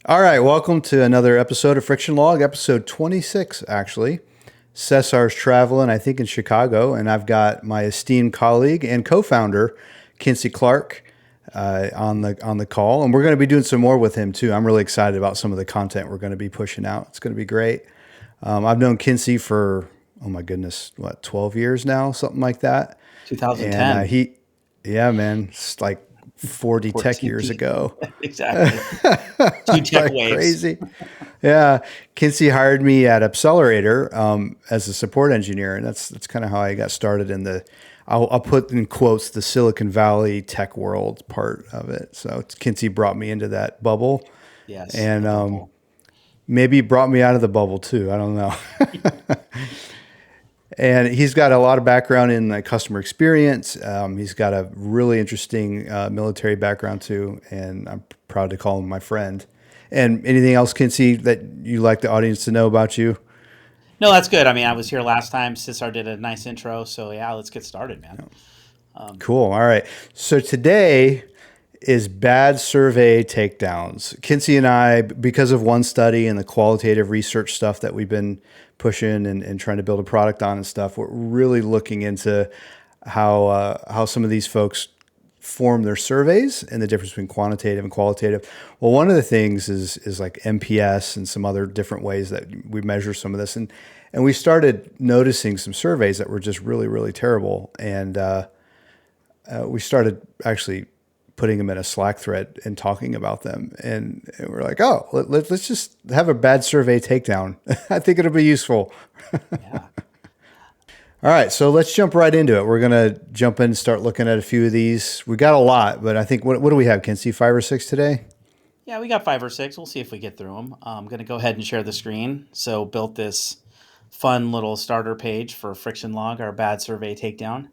All right, welcome to another episode of Friction Log, episode 26, actually. Cesar's traveling, I think, in Chicago, and I've got my esteemed colleague and co-founder, Kinsey Clark, on the call, and we're going to be doing some more with him too. I'm really excited about some of the content we're going to be pushing out. It's going to be great. I've known Kinsey for oh my goodness, what 12 years now, something like that, and 2010, yeah, man, it's like 40 tech 14 years feet. ago. Exactly. Two tech Like waves. crazy. Yeah, Kinsey hired me at Accelerator as a support engineer, and that's kind of how I got started in the. I'll put in quotes the Silicon Valley tech world part of it. So Kinsey brought me into that bubble, Yes, and the bubble. maybe brought me out of the bubble too. I don't know. And he's got a lot of background in customer experience. He's got a really interesting military background too, and I'm proud to call him my friend. And anything else, Kinsey, that you like the audience to know about you? No, that's good. I mean, I was here last time. Cesar did a nice intro. So, yeah, let's get started, man. Cool. All right. So today is bad survey takedowns. Kinsey and I, because of one study and the qualitative research stuff that we've been pushing and trying to build a product on and stuff, we're really looking into how some of these folks form their surveys and the difference between quantitative and qualitative. Well, one of the things is like MPS and some other different ways that we measure some of this, and we started noticing some surveys that were just really terrible, and we started actually putting them in a Slack thread and talking about them. And we're like, oh, let's just have a bad survey takedown. I think it'll be useful. Yeah. All right, so let's jump right into it. We're gonna jump in and start looking at a few of these. We got a lot, but I think what do we have, Kinsey? Five or six today? Yeah, we got five or six. We'll see if we get through them. I'm going to go ahead and share the screen. So, built this fun little starter page for Friction Log, our bad survey takedown.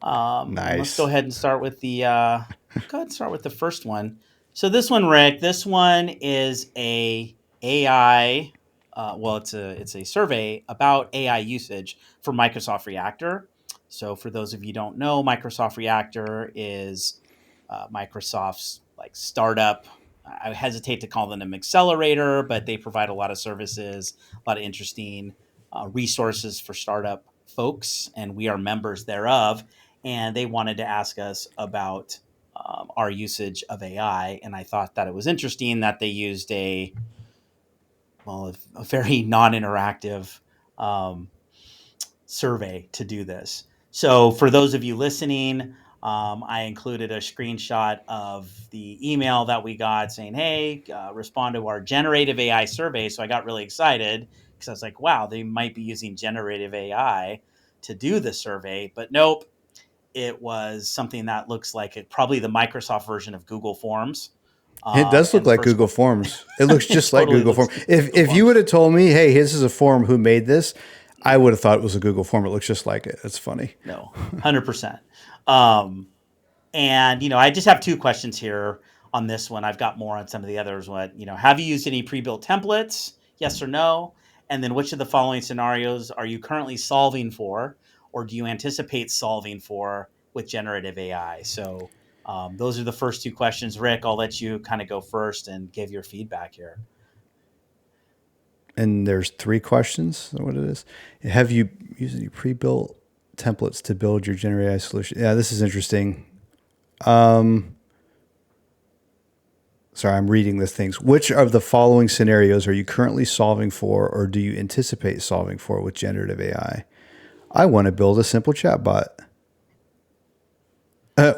And let's go Nice. ahead and start with the first one. So this one, Rick, this one is a AI. It's a survey about AI usage for Microsoft Reactor. So for those of you who don't know, Microsoft Reactor is Microsoft's like startup. I hesitate to call them an accelerator, but they provide a lot of services, a lot of interesting resources for startup folks, and we are members thereof. And they wanted to ask us about our usage of AI, and I thought that it was interesting that they used a very non-interactive um, survey to do this. So, for those of you listening, I included a screenshot of the email that we got saying, "Hey, respond to our generative AI survey." So I got really excited because I was like, "Wow, they might be using generative AI to do the survey." But nope, it was something that looks like probably the Microsoft version of Google Forms. It does And look the like first Google question, Forms. It looks it just like totally Google looks Forms. like Google If you would Forms. have told me, hey, this is a form, who made this, I would have thought it was a Google form. It looks just like it. It's funny. No, 100%. Um, And I just have two questions here on this one. I've got more on some of the others. Have you used any pre-built templates? Yes or no? And then which of the following scenarios are you currently solving for, or do you anticipate solving for with generative AI? So those are the first two questions. Rick, I'll let you kind of go first and give your feedback here. And there's three questions. Is that what it is? Have you used any pre-built templates to build your generative AI solution? Yeah, this is interesting. Sorry, I'm reading the things. Which of the following scenarios are you currently solving for, or do you anticipate solving for with generative AI? I want to build a simple chatbot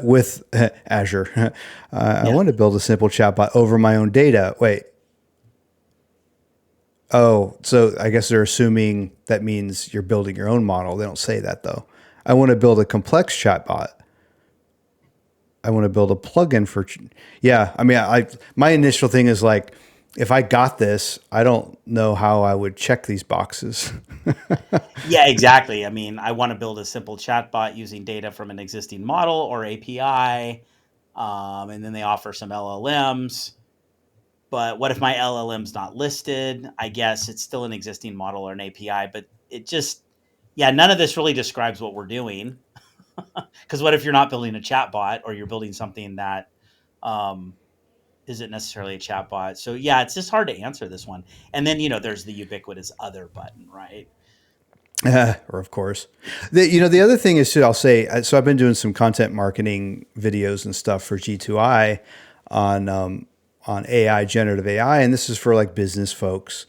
with Azure. I Yeah. want to build a simple chatbot over my own data. Wait. Oh, so I guess they're assuming that means you're building your own model. They don't say that though. I want to build a complex chatbot. I want to build a plugin for. Yeah, I mean, my initial thing is like, if I got this, I don't know how I would check these boxes. Yeah, exactly. I mean, I want to build a simple chatbot using data from an existing model or API. And then they offer some LLMs. But what if my LLM's not listed? I guess it's still an existing model or an API, but yeah, none of this really describes what we're doing. Because what if you're not building a chatbot or you're building something that um, is it necessarily a chatbot? So yeah, it's just hard to answer this one. And then there's the ubiquitous other button, right? Or of course, the other thing is too. I'll say so. I've been doing some content marketing videos and stuff for G2I on on AI, generative AI, and this is for like business folks.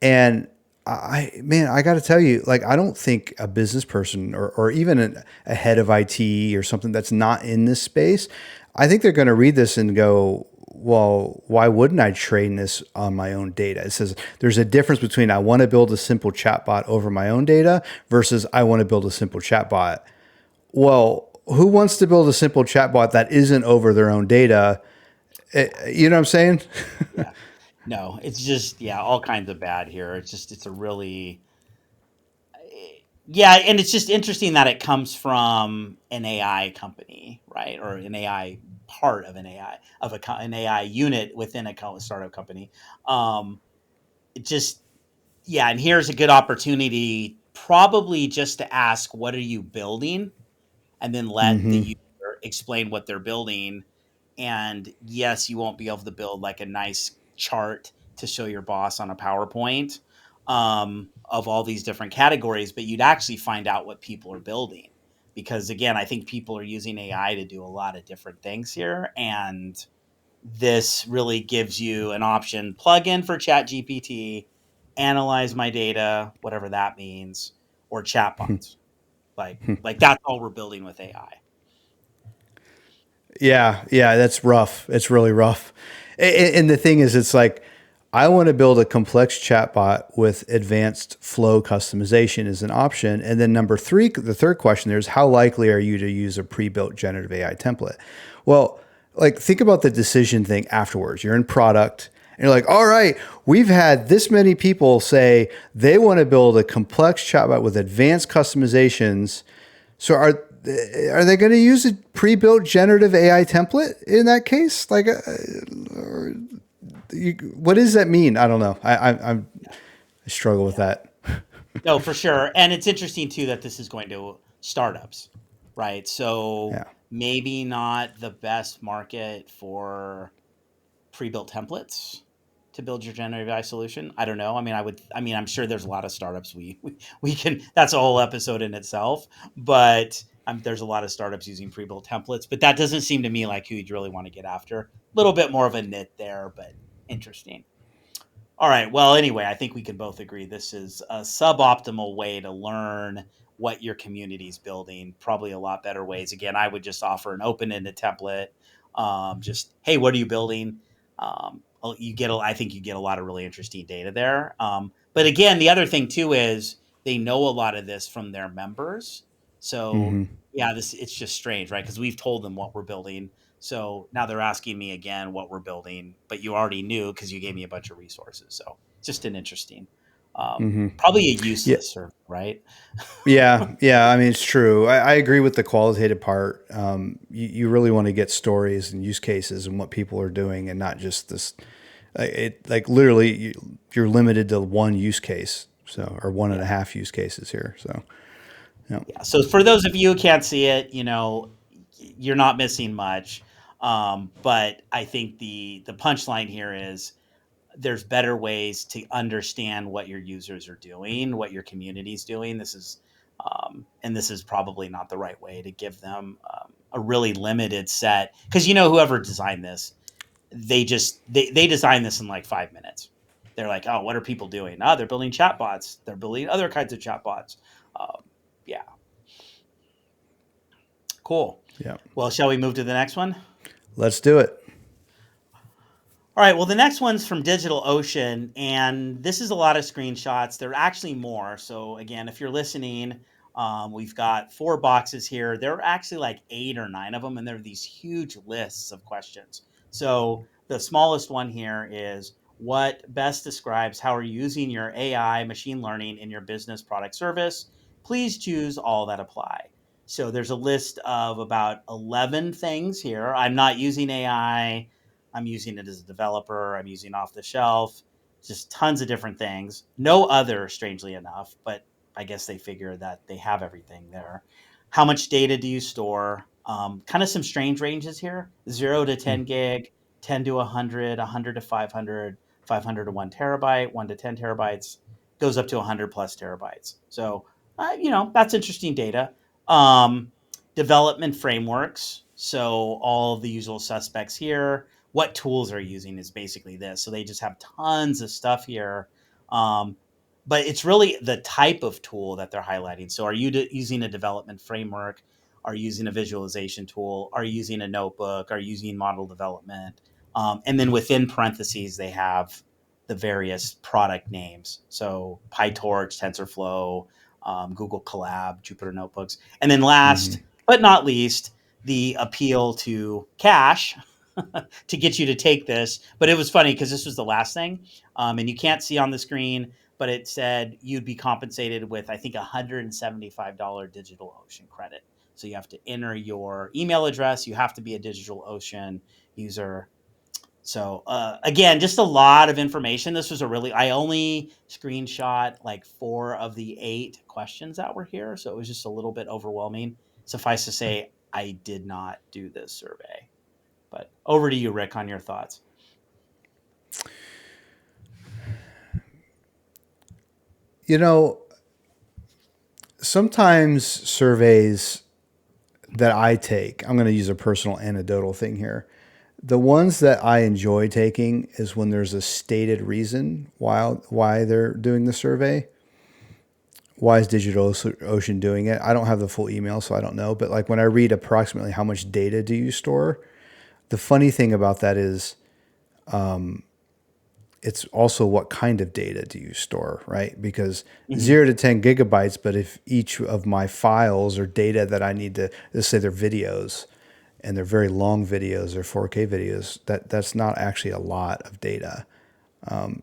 And man, I got to tell you, like, I don't think a business person or even a head of IT or something that's not in this space, I think they're going to read this and go, well, why wouldn't I train this on my own data? It says there's a difference between I want to build a simple chatbot over my own data versus I want to build a simple chatbot. Well, who wants to build a simple chatbot that isn't over their own data? You know what I'm saying? Yeah. No, it's just all kinds of bad here. It's a really yeah, and it's just interesting that it comes from an AI company, right? Or an AI part of an AI unit within a startup company. Um, it just and here's a good opportunity, probably just to ask, what are you building, and then let the Hmm. user explain what they're building. And yes, you won't be able to build like a nice chart to show your boss on a PowerPoint of all these different categories, but you'd actually find out what people are building. Because again, I think people are using AI to do a lot of different things here. And this really gives you an option: plug in for Chat GPT, analyze my data, whatever that means, or chatbots. Like that's all we're building with AI. Yeah, yeah, that's rough. It's really rough. And the thing is, it's like I want to build a complex chatbot with advanced flow customization as an option. And then number three, the third question there is how likely are you to use a pre-built generative AI template? Well, like think about the decision thing afterwards. You're in product and you're like, all right, we've had this many people say they want to build a complex chatbot with advanced customizations. So are they going to use a pre-built generative AI template in that case? Like, what does that mean? I don't know. I struggle with Yeah. that. No, for sure. And it's interesting too that this is going to startups, right? So Yeah. maybe not the best market for pre-built templates to build your generative AI solution. I don't know. I mean, I'm sure there's a lot of startups we can, that's a whole episode in itself, but there's a lot of startups using pre-built templates, but that doesn't seem to me like who you'd really want to get after. A little bit more of a nit there, but interesting. All right. Well, anyway, I think we can both agree this is a suboptimal way to learn what your community is building. Probably a lot better ways. Again, I would just offer an open-ended template. Just hey, what are you building? I think you get a lot of really interesting data there. But again, the other thing too is they know a lot of this from their members. So Hmm. yeah, this it's just strange, right? Because we've told them what we're building, so now they're asking me again what we're building, but you already knew because you gave me a bunch of resources. So just an interesting, Hmm. probably a Yeah. useless survey, right? Yeah. Yeah. I mean, it's true. I agree with the qualitative part. You really want to get stories and use cases and what people are doing and not just this. Like literally, you're limited to one use case. So, or one and a Yeah. half use cases here. So, yeah. Yeah. So for those of you who can't see it, you're not missing much. But I think the punchline here is there's better ways to understand what your users are doing, what your community is doing. And this is probably not the right way to give them a really limited set, because whoever designed this, they designed this in like 5 minutes. They're like, oh, what are people doing? Oh, they're building chatbots. They're building other kinds of chatbots. Yeah, cool. Yeah. Well, shall we move to the next one? Let's do it. All right. Well, the next one's from DigitalOcean, and this is a lot of screenshots. There are actually more. So, again, if you're listening, we've got 4 boxes here. There are actually like 8 or 9 of them, and there are these huge lists of questions. So, the smallest one here is what best describes how are you using your AI machine learning in your business product service? Please choose all that apply. So, there's a list of about 11 things here. I'm not using AI. I'm using it as a developer. I'm using off the shelf, just tons of different things. No other, strangely enough, but I guess they figure that they have everything there. How much data do you store? Kind of some strange ranges here: 0 to 10 gig, 10 to 100, 100 to 500, 500 to 1 terabyte, 1 to 10 terabytes, goes up to 100 plus terabytes. So, that's interesting data. Um, Development frameworks. So, all the usual suspects here. What tools are using is basically this. So, they just have tons of stuff here. Um, but it's really the type of tool that they're highlighting. So, are you using a development framework? Are you using a visualization tool? Are you using a notebook? Are you using model development? And then within parentheses, they have the various product names. So PyTorch, TensorFlow, Google Colab, Jupyter Notebooks. And then Hmm. last but not least, the appeal to cash to get you to take this. But it was funny because this was the last thing. And you can't see on the screen, but it said you'd be compensated with, I think, $175 DigitalOcean credit. So you have to enter your email address. You have to be a DigitalOcean user. So again, just a lot of information. This was I only screenshot like 4 of the 8 questions that were here. So it was just a little bit overwhelming. Suffice to say, I did not do this survey. But over to you, Rick, on your thoughts. You know, sometimes surveys that I take, I'm going to use a personal anecdotal thing here. The ones that I enjoy taking is when there's a stated reason why they're doing the survey. Why is DigitalOcean doing it? I don't have the full email, so I don't know. But like when I read approximately how much data do you store, the funny thing about that is it's also what kind of data do you store, right? Because Hmm. 0 to 10 gigabytes, but if each of my files or data that I need to, let's say they're videos and they're very long videos or 4K videos, that's not actually a lot of data.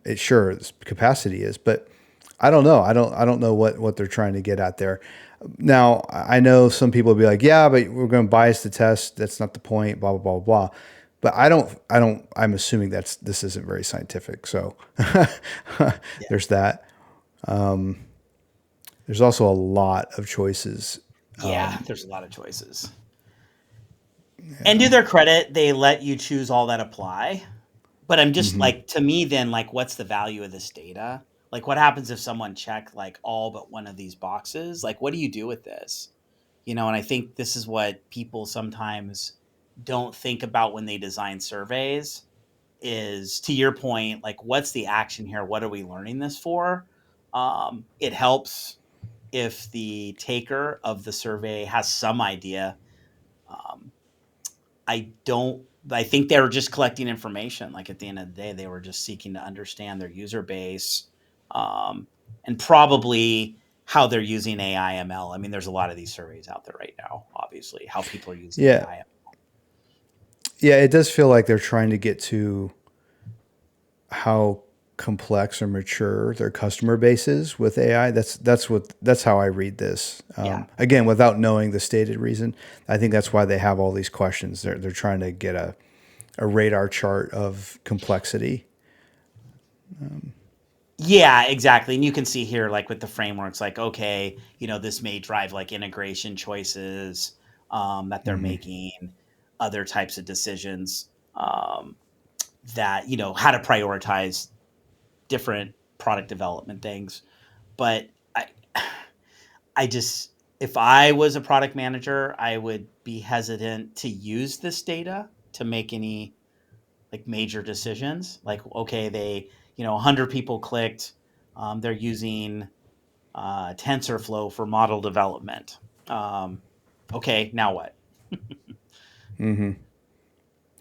It sure its capacity is, but I don't know. I don't know what they're trying to get at there. Now I know some people will be like, yeah, but we're going to bias the test. That's not the point. Blah blah blah blah. But I don't. I'm assuming this isn't very scientific. So Yeah. there's that. There's also a lot of choices. Yeah, there's a lot of choices. And to their credit, they let you choose all that apply. But I'm just Hmm. like, to me, then, like, what's the value of this data? Like, what happens if someone checked like all but one of these boxes? Like, what do you do with this? And I think this is what people sometimes don't think about when they design surveys is, to your point, like, what's the action here? What are we learning this for? It helps if the taker of the survey has some idea. um, I don't. I think they were just collecting information. Like, at the end of the day, they were just seeking to understand their user base, um, and probably how they're using AI ML. I mean, there's a lot of these surveys out there right now. Obviously, how people are using Yeah, AI. yeah. It does feel like they're trying to get to how complex or mature their customer base is with AI. That's how I read this. Yeah, Again, without knowing the stated reason, I think that's why they have all these questions. They're trying to get a radar chart of complexity. yeah, exactly. And you can see here, like with the frameworks, like, okay, this may drive like integration choices that they're Hmm. making, other types of decisions, that how to prioritize different product development things. But I just, if I was a product manager, I would be hesitant to use this data to make any like major decisions. Like, okay, 100 people clicked. They're using TensorFlow for model development. Um, okay, now what? Hmm.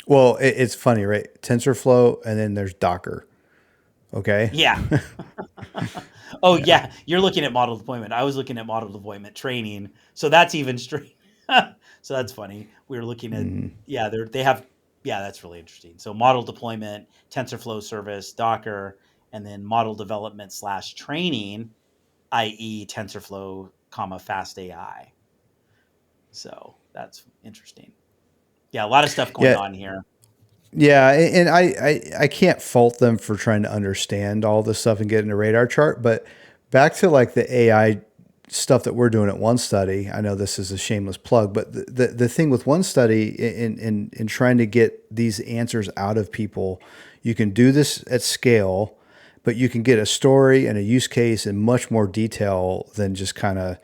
Well, it's funny, right? TensorFlow, and then there's Docker. Okay. Yeah. Oh, Yeah. yeah. You're looking at model deployment. I was looking at model deployment training. So that's even straight. So that's funny. We were looking at, Hmm. yeah, they have, yeah, that's really interesting. So model deployment, TensorFlow service, Docker, and then model development slash training, i.e., TensorFlow, fast AI. So that's interesting. Yeah, a lot of stuff going Yeah. on here. Yeah, and I can't fault them for trying to understand all this stuff and get in a radar chart. But back to like the AI stuff that we're doing at One Study, I know this is a shameless plug, but the thing with One Study in trying to get these answers out of people, you can do this at scale, but you can get a story and a use case in much more detail than just kind of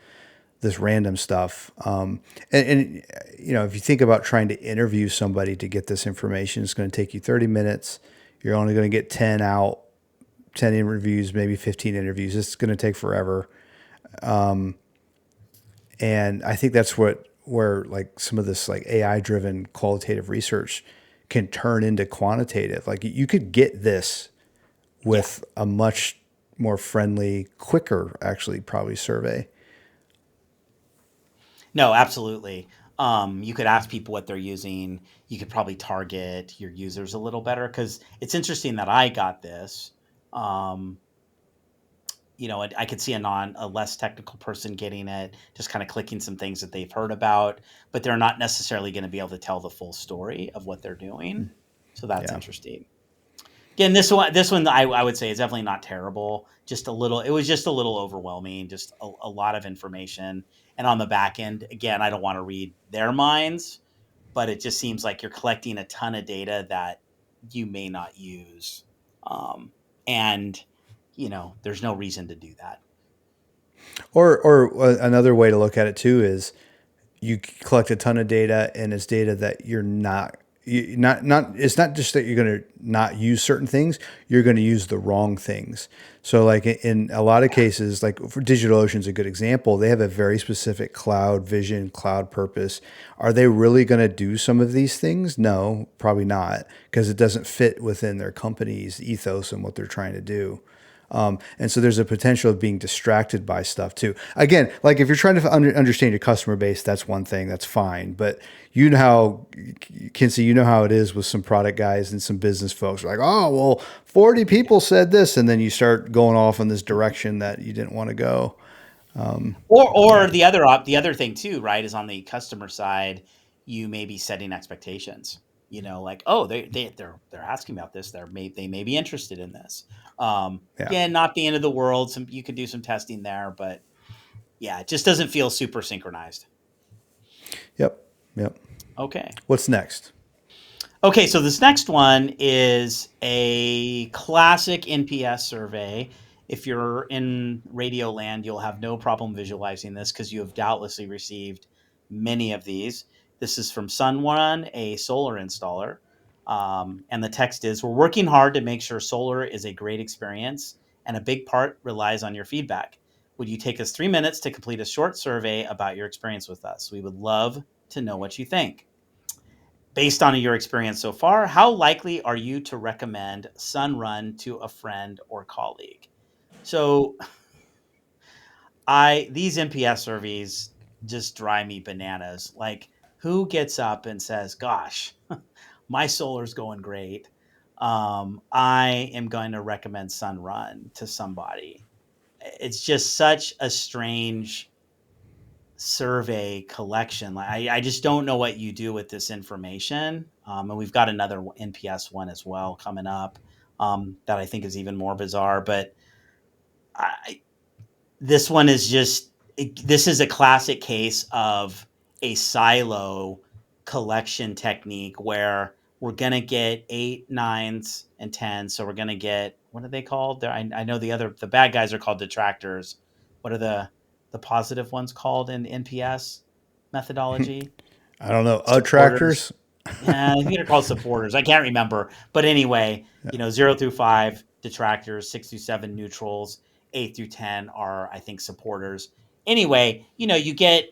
this random stuff. And if you think about trying to interview somebody to get this information, it's going to take you 30 minutes. You're only going to get 10 out, 10 interviews, maybe 15 interviews. It's going to take forever. And I think that's where like some of this like AI driven qualitative research can turn into quantitative. Like you could get this with a much more friendly, quicker, actually probably survey. No, absolutely. You could ask people what they're using. You could probably target your users a little better because it's interesting that I got this. Um, I could see a less technical person getting it, just kind of clicking some things that they've heard about, but they're not necessarily going to be able to tell the full story of what they're doing. So that's Yeah. interesting. Again, this one I would say is definitely not terrible. Just a little, it was just a little overwhelming, just a lot of information. And on the back end, again, I don't want to read their minds, but it just seems like you're collecting a ton of data that you may not use. And there's no reason to do that. Or another way to look at it too is you collect a ton of data and it's data that you're not it's not just that you're going to not use certain things, you're going to use the wrong things. So like in a lot of cases, like for DigitalOcean's a good example, they have a very specific cloud vision, cloud purpose. Are they really going to do some of these things? No, probably not, because it doesn't fit within their company's ethos and what they're trying to do. And so there's a potential of being distracted by stuff too. Again, like if you're trying to understand your customer base, that's one thing, that's fine. But you know how, Kinsey, you know how it is with some product guys and some business folks are like, oh, well, 40 people said this. And then you start going off in this direction that you didn't want to go. Or the other thing too, right, is on the customer side, you may be setting expectations. Like, oh, they're asking about this. They may be interested in this. Yeah. Again, not the end of the world. You could do some testing there, but yeah, it just doesn't feel super synchronized. Yep. Yep. Okay. What's next? Okay, so this next one is a classic NPS survey. If you're in radio land, you'll have no problem visualizing this because you have doubtlessly received many of these. This is from Sunrun, a solar installer. And the text is: we're working hard to make sure solar is a great experience, and a big part relies on your feedback. Would you take us 3 minutes to complete a short survey about your experience with us? We would love to know what you think. Based on your experience so far, how likely are you to recommend Sunrun to a friend or colleague? So, I these NPS surveys just drive me bananas. Like, who gets up and says, "Gosh, my solar's going great. I am going to recommend Sunrun to somebody." It's just such a strange survey collection. Like, I just don't know what you do with this information. And we've got another NPS one as well coming up, that I think is even more bizarre. But I, this one is this is a classic case of a silo collection technique where we're going to get 8, 9s, and 10s. So we're going to get, what are they called? I know the bad guys are called detractors. What are the positive ones called in NPS methodology? I don't know. Supporters. Attractors. Yeah, I think they're called supporters. I can't remember. But anyway, 0 through 5 detractors, 6 through 7 neutrals, 8 through 10 are, I think, supporters. Anyway, you get,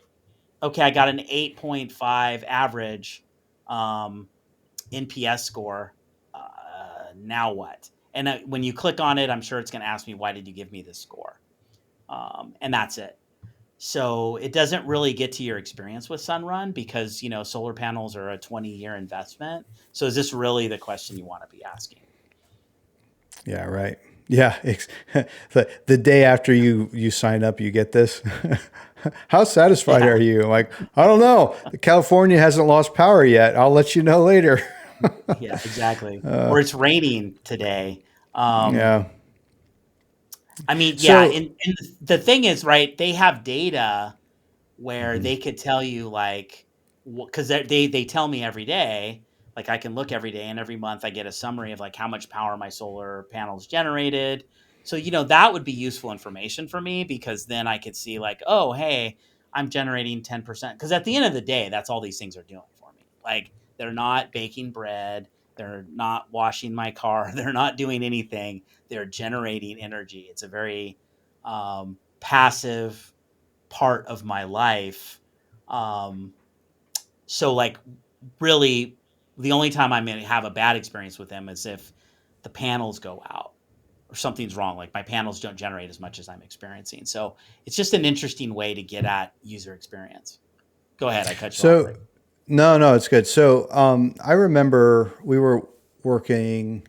okay, I got an 8.5 average NPS score. Now what? And when you click on it, I'm sure it's going to ask me, why did you give me this score? And that's it. So it doesn't really get to your experience with Sunrun because, solar panels are a 20-year investment. So is this really the question you want to be asking? Yeah, right. Yeah. The day after you sign up, you get this. How satisfied Yeah, are you? I'm like, I don't know. California hasn't lost power yet. I'll let you know later. yeah, exactly. Or it's raining today. Um, Yeah. I mean, yeah, So, and the thing is, right, they have data where mhm. they could tell you like because they tell me every day, like I can look every day and every month I get a summary of like how much power my solar panels generated. So that would be useful information for me because then I could see like, oh hey, I'm generating 10%, because at the end of the day that's all these things are doing for me. Like they're not baking bread, they're not washing my car, they're not doing anything, they're generating energy. It's a very passive part of my life. Um, so like really the only time I'm going to have a bad experience with them is if the panels go out or something's wrong. Like my panels don't generate as much as I'm experiencing. So it's just an interesting way to get at user experience. Go ahead. I cut you off, So Rick. no, no, it's good. So I remember we were working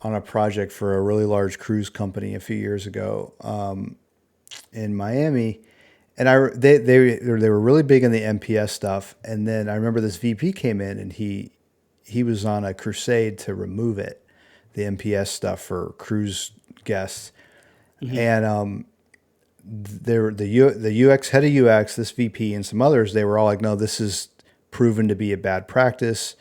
on a project for a really large cruise company a few years ago in Miami, and they were really big in the MPS stuff. And then I remember this VP came in and he was on a crusade to remove it, the MPS stuff for cruise guests. Hmm. And the UX head of UX, this VP, and some others, they were all like, "No, this is proven to be a bad practice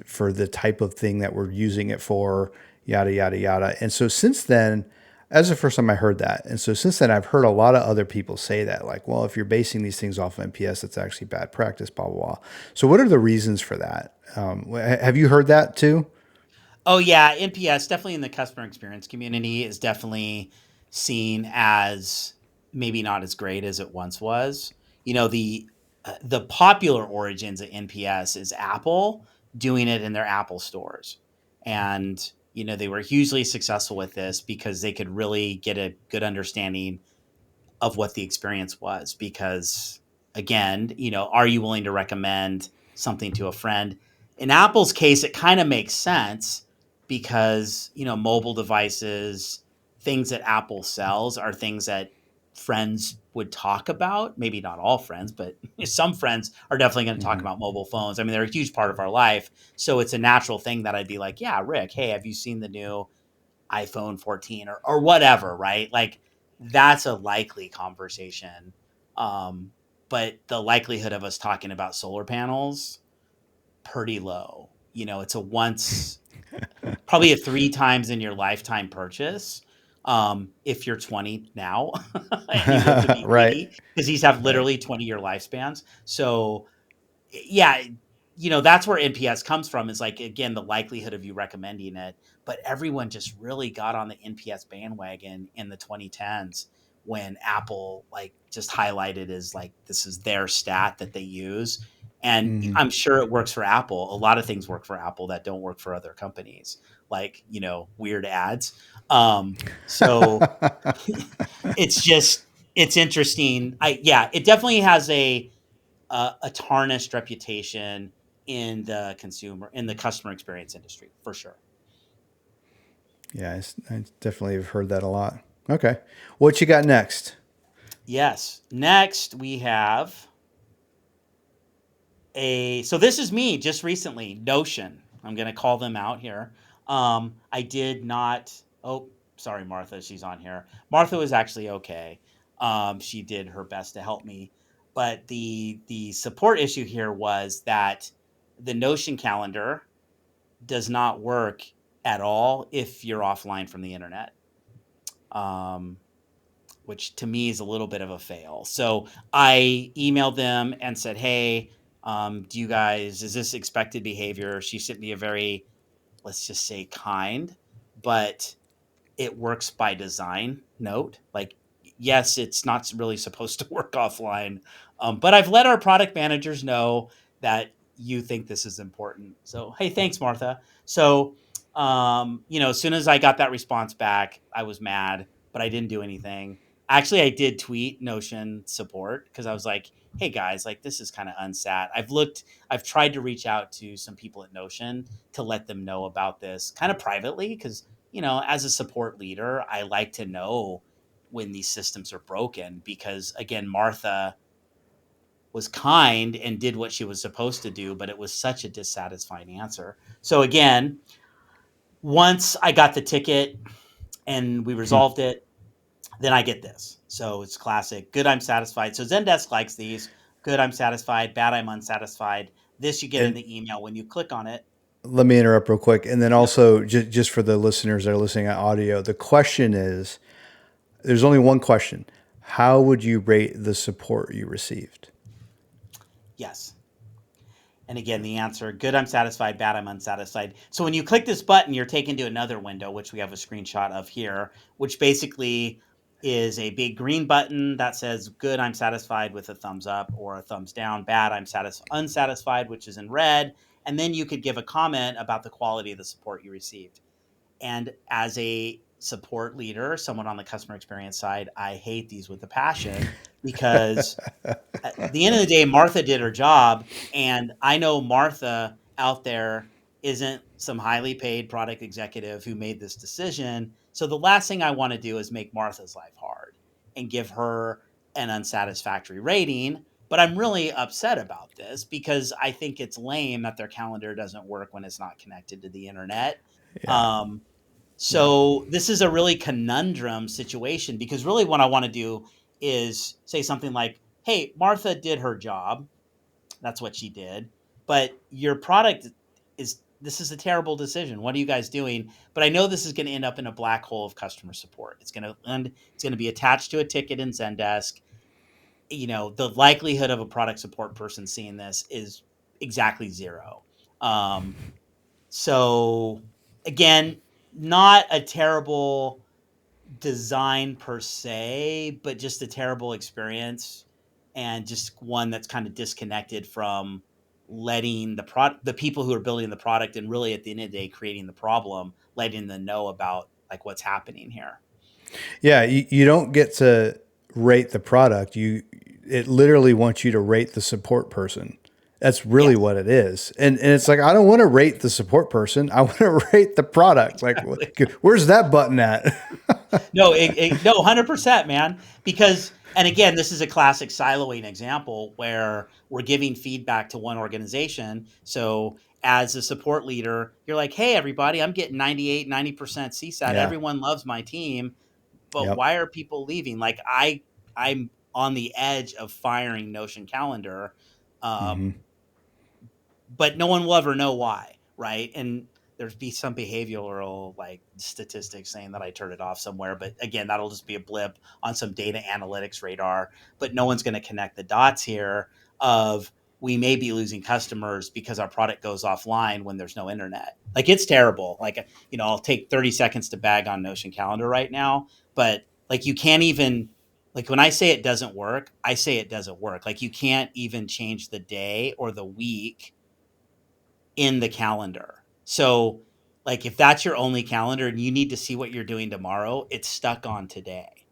for the type of thing that we're using it for." Yada yada yada. And so since then, as the first time I heard that, and so since then I've heard a lot of other people say that, like, well, if you're basing these things off of MPS, that's actually bad practice. Blah blah blah. So what are the reasons for that? Have you heard that too? Oh yeah, NPS definitely in the customer experience community is definitely seen as maybe not as great as it once was. The popular origins of NPS is Apple doing it in their Apple stores, and they were hugely successful with this because they could really get a good understanding of what the experience was. Because again, are you willing to recommend something to a friend? In Apple's case, it kind of makes sense because mobile devices, things that Apple sells are things that friends would talk about. Maybe not all friends, but some friends are definitely going to talk Hmm. about mobile phones. I mean, they're a huge part of our life, so it's a natural thing that I'd be like, yeah, Rick, hey, have you seen the new iPhone 14 or whatever, right? Like that's a likely conversation. Um, but the likelihood of us talking about solar panels, pretty low. It's a once, probably a three times in your lifetime purchase. If you're 20 now and you live to be Right. 80, because these have Right. literally 20-year lifespans. So yeah, that's where NPS comes from, is like, again, the likelihood of you recommending it. But everyone just really got on the NPS bandwagon in the 2010s when Apple like just highlighted as like this is their stat that they use. And Hmm. I'm sure it works for Apple. A lot of things work for Apple that don't work for other companies, like weird ads. So it's just it's interesting. It definitely has a tarnished reputation in the customer experience industry for sure. Yeah, I definitely have heard that a lot. Okay. What you got next? Yes. Next we have so this is me just recently, Notion. I'm going to call them out here. I did not, oh, sorry, Martha, she's on here. Martha was actually okay. She did her best to help me, but the support issue here was that the Notion calendar does not work at all if you're offline from the internet, um, which to me is a little bit of a fail. So I emailed them and said, "Hey, do you guys, is this expected behavior?" She sent me a very, let's just say, kind, but it works by design note. Like, yes, it's not really supposed to work offline, but I've let our product managers know that you think this is important. So, hey, thanks, Martha. So, as soon as I got that response back, I was mad, but I didn't do anything. Actually, I did tweet Notion support because I was like, hey guys, like this is kind of unsat. I've tried to reach out to some people at Notion to let them know about this kind of privately because as a support leader, I like to know when these systems are broken because, again, Martha was kind and did what she was supposed to do, but it was such a dissatisfying answer. So, again, once I got the ticket and we resolved it, then I get this. So it's classic. Good, I'm satisfied. So Zendesk likes these. Good, I'm satisfied. Bad, I'm unsatisfied. This you get in And the email when you click on it. let me interrupt real quick. And then Yep. also, just for the listeners that are listening at audio, the question is, there's only one question. How would you rate the support you received? Yes. And again, the answer, good, I'm satisfied. Bad, I'm unsatisfied. So when you click this button, you're taken to another window, which we have a screenshot of here, which basically is a big green button that says good, I'm satisfied with a thumbs up or a thumbs down. Bad, I'm unsatisfied, which is in red. And then you could give a comment about the quality of the support you received. And as a support leader, someone on the customer experience side, I hate these with a passion because at the end of the day, Martha did her job. And I know Martha out there isn't some highly paid product executive who made this decision. So the last thing I want to do is make Martha's life hard and give her an unsatisfactory rating. But I'm really upset about this because I think it's lame that their calendar doesn't work when it's not connected to the internet. Yeah. Um, Yeah. so this is a really conundrum situation because really what I want to do is say something like, "Hey, Martha did her job. That's what she did. But your product is this is a terrible decision. What are you guys doing?" But I know this is going to end up in a black hole of customer support. It's going to be attached to a ticket in Zendesk. The likelihood of a product support person seeing this is exactly zero. Um, so again, not a terrible design per se, but just a terrible experience and just one that's kind of disconnected from letting the people who are building the product and really at the end of the day creating the problem, letting them know about like what's happening here. Yeah. You don't get to rate the product. It literally wants you to rate the support person. That's really Yes. what it is. And it's like, I don't want to rate the support person. I want to rate the product. Like, where's that button at? No, no, 100%, man. Because, and again, this is a classic siloing example where we're giving feedback to one organization. So, as a support leader, you're like, hey, everybody, I'm getting 98, 90% CSAT. Yeah. Everyone loves my team, but Yep. why are people leaving? Like, I'm on the edge of firing Notion Calendar. Hmm. Um, but no one will ever know why, right? And there'd be some behavioral like statistics saying that I turned it off somewhere, but again, that'll just be a blip on some data analytics radar. But no one's going to connect the dots here of we may be losing customers because our product goes offline when there's no internet. Like it's terrible. Like I'll take 30 seconds to bag on Notion Calendar right now, but like you can't even like when I say it doesn't work, I say it doesn't work. Like you can't even change the day or the week in the calendar. So, like, if that's your only calendar and you need to see what you're doing tomorrow, it's stuck on today,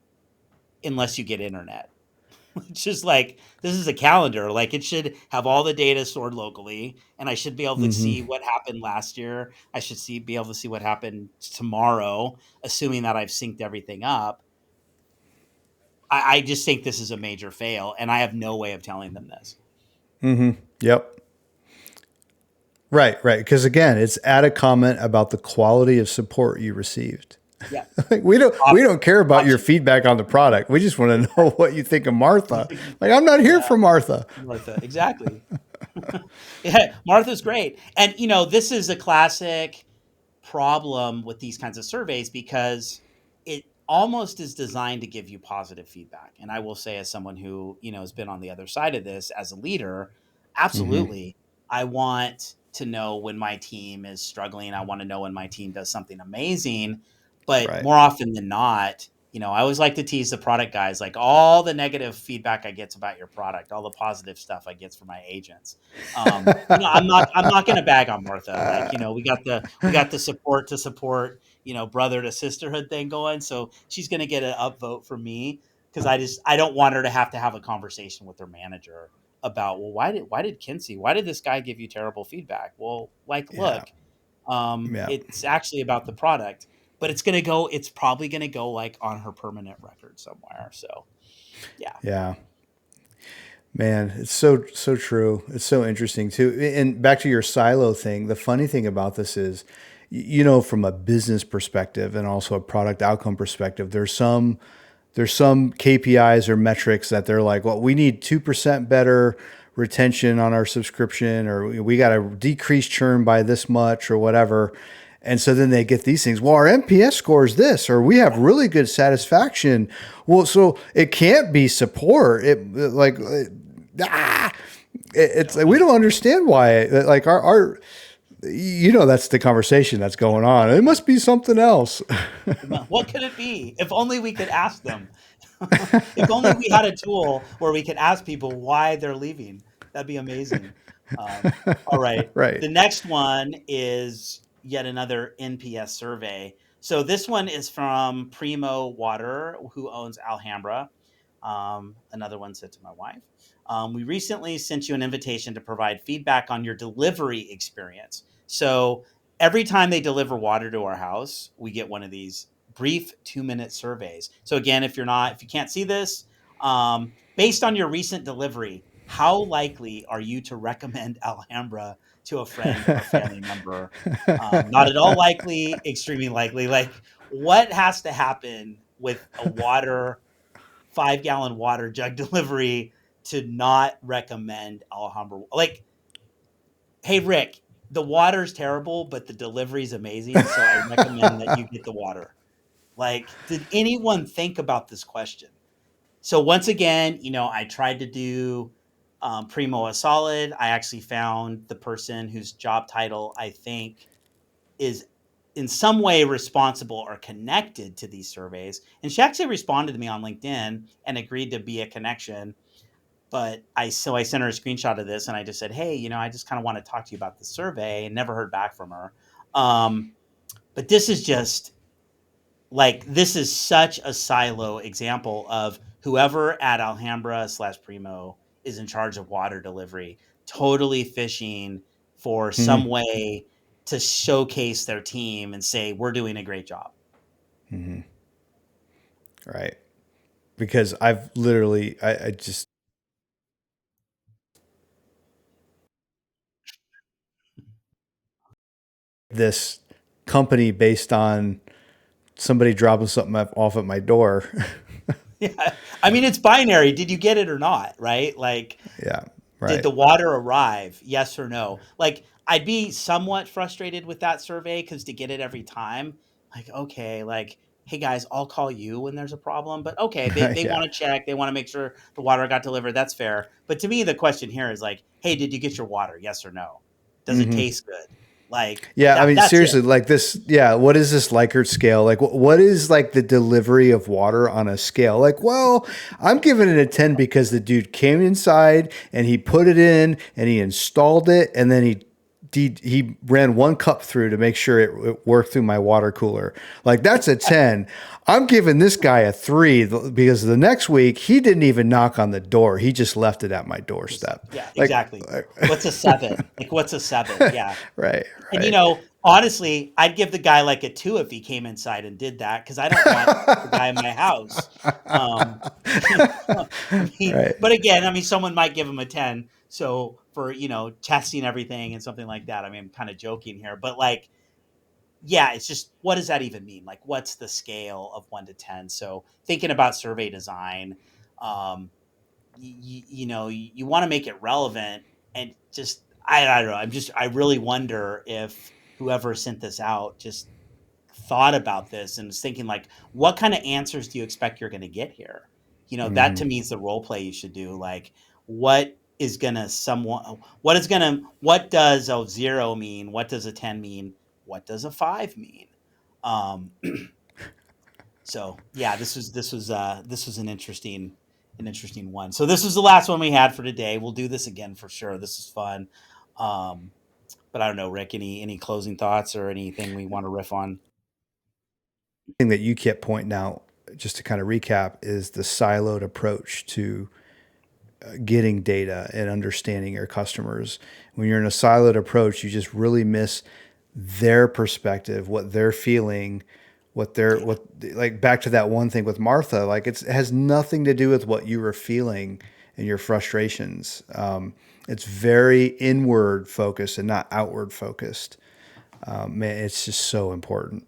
unless you get internet. It's just like this is a calendar. Like, it should have all the data stored locally, and I should be able to Hmm. see what happened last year. I should be able to see what happened tomorrow, assuming that I've synced everything up. I just think this is a major fail, and I have no way of telling them this. Hmm. Yep. Right. Right. Because again, it's add a comment about the quality of support you received. Yeah, Like, we don't care about your option. feedback on the product. We just want to know what you think of Martha. Like, I'm not here Yeah, for Martha. Martha, exactly. Yeah, Martha's great. And this is a classic problem with these kinds of surveys because it almost is designed to give you positive feedback. And I will say as someone who, has been on the other side of this as a leader, Hmm. absolutely. I want to know when my team is struggling. I want to know when my team does something amazing. But Right. more often than not, I always like to tease the product guys, like all the negative feedback I get about your product, all the positive stuff I get from my agents. I'm not going to bag on Martha. Like, we got the support to support, brother to sisterhood thing going. So she's going to get an upvote from me because I don't want her to have a conversation with her manager about, well, why did Kinsey, why did this guy give you terrible feedback? Well, like, Yeah. look, Yeah. it's actually about the product, but it's probably going to go like on her permanent record somewhere. So yeah. Yeah. Man, it's so true. It's so interesting too. And back to your silo thing, the funny thing about this is, from a business perspective and also a product outcome perspective, there's some there's some KPIs or metrics that they're like, well, we need 2% better retention on our subscription, or we got to decrease churn by this much or whatever. And so then they get these things. Well, our NPS score is this, or we have really good satisfaction. Well, so it can't be support. It's like, we don't understand why. Like our that's the conversation that's going on. It must be something else. What could it be? If only we could ask them. If only we had a tool where we could ask people why they're leaving. That'd be amazing. All right. Right. The next one is yet another NPS survey. So this one is from Primo Water, who owns Alhambra. Another one said to my wife, we recently sent you an invitation to provide feedback on your delivery experience. So every time they deliver water to our house, we get one of these brief 2-minute surveys. So again, if you can't see this, based on your recent delivery, how likely are you to recommend Alhambra to a friend or family member? Not at all likely, extremely likely. Like, what has to happen with a 5-gallon water jug delivery to not recommend Alhambra? Like, hey, Rick, the water's terrible, but the delivery's amazing, so I recommend that you get the water. Like, did anyone think about this question? So once again, I tried to do Primo a solid. I actually found the person whose job title I think is in some way responsible or connected to these surveys. And she actually responded to me on LinkedIn and agreed to be a connection. But I sent her a screenshot of this and I just said, hey, I just kind of want to talk to you about the survey, and never heard back from her. But this is just this is such a silo example of whoever at Alhambra/Primo is in charge of water delivery, totally fishing for some Mm-hmm. way to showcase their team and say, we're doing a great job. Mm-hmm. Right. Because I've literally, I just, this company based on somebody dropping something off at my door. Yeah. I mean, it's binary. Did you get it or not? Right? Like, Yeah. did Right. the water arrive? Yes or no? Like, I'd be somewhat frustrated with that survey because to get it every time, like, okay, like, hey guys, I'll call you when there's a problem. But okay, they Yeah. want to check, they want to make sure the water got delivered. That's fair. But to me, the question here is like, hey, did you get your water? Yes or no? Does it Mm-hmm. taste good? Like Yeah, I mean, that's it. seriously, like this. Yeah, what is this Likert scale? Like, what is like the delivery of water on a scale? Like, well, I'm giving it a 10 because the dude came inside and he put it in and he installed it, and then he ran one cup through to make sure it worked through my water cooler. Like, that's a 10. I'm giving this guy a 3 because the next week he didn't even knock on the door. He just left it at my doorstep. Yeah, Like, exactly. What's a 7? Like, what's a 7? Yeah. right, And right. honestly, I'd give the guy like a 2 if he came inside and did that because I don't want the guy in my house. Um, Right. but again, I mean, someone might give him a 10. So for testing everything and something like that. I mean, I'm kind of joking here, but like, yeah, it's just what does that even mean? Like, what's the scale of 1 to 10? So thinking about survey design, um, you want to make it relevant and just I don't know. I really wonder if whoever sent this out just thought about this and was thinking like, what kind of answers do you expect you're going to get here? That to Hmm. me is the role play you should do. Like, what is gonna someone? What does a 0 mean? What does a 10 mean? What does a 5 mean? Um, so yeah, this was an interesting one. So this was the last one we had for today. We'll do this again for sure. This is fun. Um, but I don't know, Rick. Any closing thoughts or anything we want to riff on? Thing that you kept pointing out, just to kind of recap, is the siloed approach to getting data and understanding your customers. When you're in a siloed approach, you just really miss their perspective, what they're feeling, Yeah. what like back to that one thing with Martha, like it has nothing to do with what you were feeling and your frustrations. It's very inward focused and not outward focused. Man, it's just so important.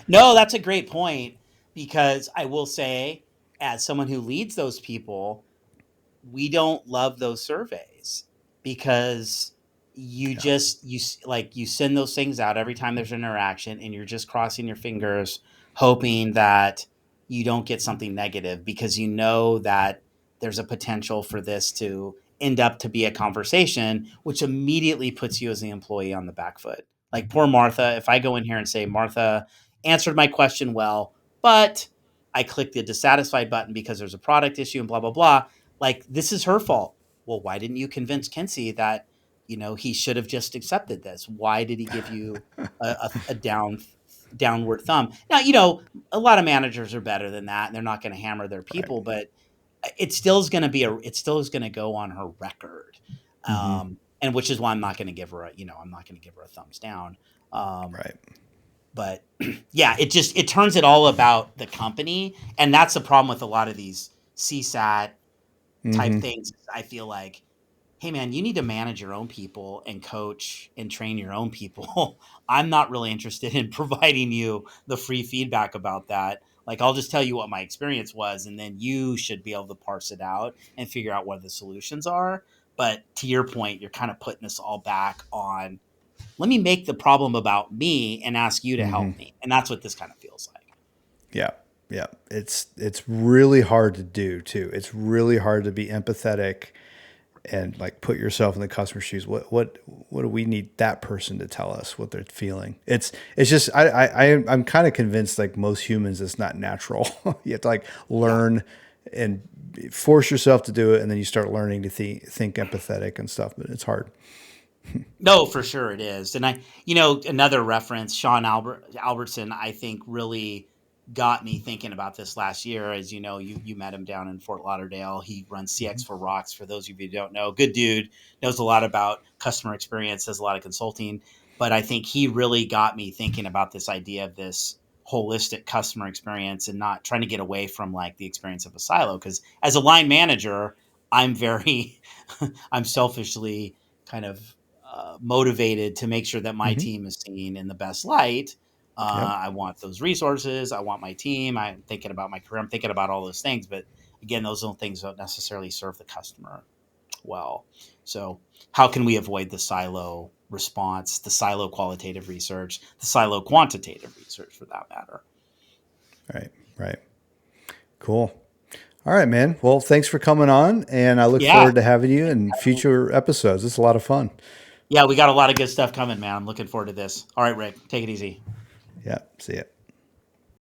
No, that's a great point. because I will say, as someone who leads those people, we don't love those surveys because Yeah. like you send those things out every time there's an interaction, and you're just crossing your fingers hoping that you don't get something negative, because you know that there's a potential for this to end up to be a conversation, which immediately puts you as the employee on the back foot. Like poor Martha, if I go in here and say Martha answered my question well, but I clicked the dissatisfied button because there's a product issue and blah blah blah, like this is her fault. Well, why didn't you convince Kinsey that he should have just accepted this? Why did he give you a downward thumb? Now, a lot of managers are better than that, and they're not going to hammer their Right. people, but it still is going to be it still is going to go on her record, Mm-hmm. and which is why I'm not going to give her I'm not going to give her a thumbs down. Um, Right. but yeah, it turns it all about the company, and that's the problem with a lot of these CSAT type Mm-hmm. things. I feel like, hey man, you need to manage your own people and coach and train your own people. I'm not really interested in providing you the free feedback about that. Like, I'll just tell you what my experience was, and then you should be able to parse it out and figure out what the solutions are. But to your point, you're kind of putting this all back on, let me make the problem about me and ask you to Mm-hmm. help me. And that's what this kind of feels like. Yeah. Yeah. It's really hard to do too. It's really hard to be empathetic and like put yourself in the customer's shoes. What do we need that person to tell us what they're feeling? It's just I'm kind of convinced like most humans it's not natural. You have to like Yeah. learn and force yourself to do it, and then you start learning to think empathetic and stuff. But it's hard. No, for sure it is. And another reference, Albertson, I think really got me thinking about this last year. As you know, you met him down in Fort Lauderdale. He runs CX for Rocks. For those of you who don't know, good dude, knows a lot about customer experience, does a lot of consulting. But I think he really got me thinking about this idea of this holistic customer experience and not trying to get away from like the experience of a silo. Because as a line manager, I'm very, I'm selfishly kind of motivated to make sure that my Mm-hmm. team is seen in the best light. Yep. I want those resources. I want my team. I'm thinking about my career. I'm thinking about all those things. But again, those don't things don't necessarily serve the customer well. So, how can we avoid the silo response, the silo qualitative research, the silo quantitative research, for that matter? Right. Right. Cool. All right, man. Well, thanks for coming on, and I look Yeah, forward to having you in future episodes. It's a lot of fun. yeah, we got a lot of good stuff coming, man. I'm looking forward to this. All right, Rick, take it easy. Yeah. See ya.